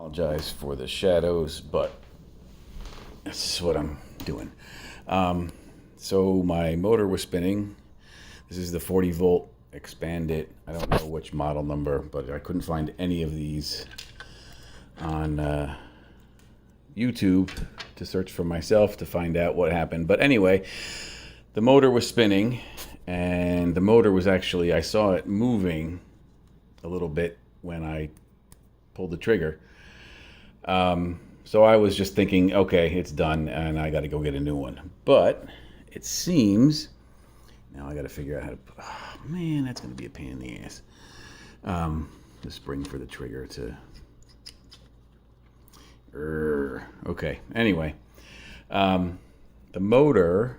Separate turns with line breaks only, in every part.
Apologize for the shadows, but this is what I'm doing. So my motor was spinning. This is the 40 volt expanded. I don't know which model number, but I couldn't find any of these on YouTube to search for myself to find out what happened. But anyway, the motor was spinning, and the motor was actually, I saw it moving a little bit when I pulled the trigger. So I was just thinking, okay, it's done, and I got to go get a new one. But it seems, now I got to figure out how to, oh man, that's going to be a pain in the ass. The spring for the trigger to, okay, anyway. The motor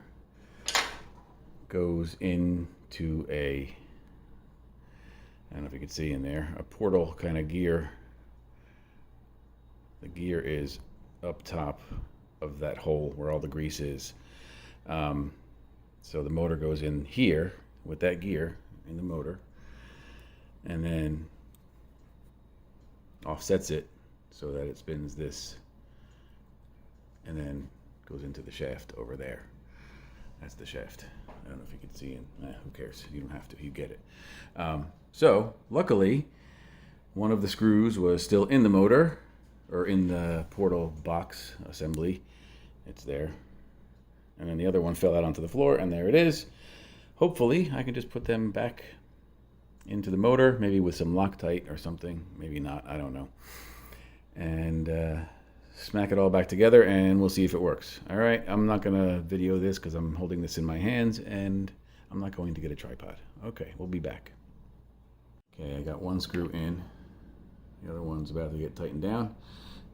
goes into a, I don't know if you can see in there, a portal kind of gear. The gear is up top of that hole where all the grease is. So the motor goes in here with that gear in the motor, and then offsets it so that it spins this, and then goes into the shaft over there. That's the shaft. I don't know if you can see it. Who cares? You don't have to. You get it. So luckily, one of the screws was still in the motor, or in the portal box assembly. It's there. And then the other one fell out onto the floor, and there it is. Hopefully I can just put them back into the motor, maybe with some Loctite or something. Maybe not, I don't know. And smack it all back together, and we'll see if it works. All right, I'm not gonna video this because I'm holding this in my hands, and I'm not going to get a tripod. Okay, we'll be back. Okay, I got one screw in. The other one's about to get tightened down.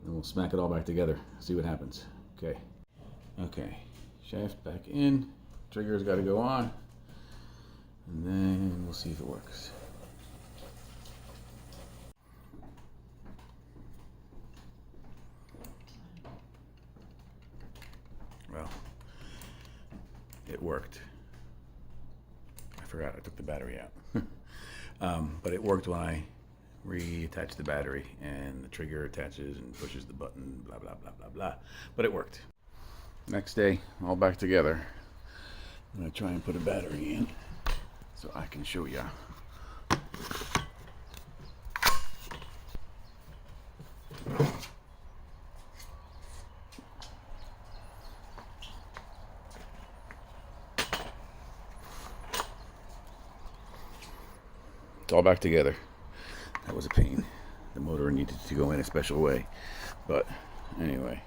And we'll smack it all back together. See what happens. Okay. Okay. Shaft back in. Trigger's got to go on. And then we'll see if it works. Well, it worked. I forgot I took the battery out. But it worked when I reattach the battery, and the trigger attaches and pushes the button, blah blah blah blah blah. But it worked. Next day, all back together. I'm gonna try and put a battery in so I can show ya. It's all back together. That was a pain. The motor needed to go in a special way. But anyway.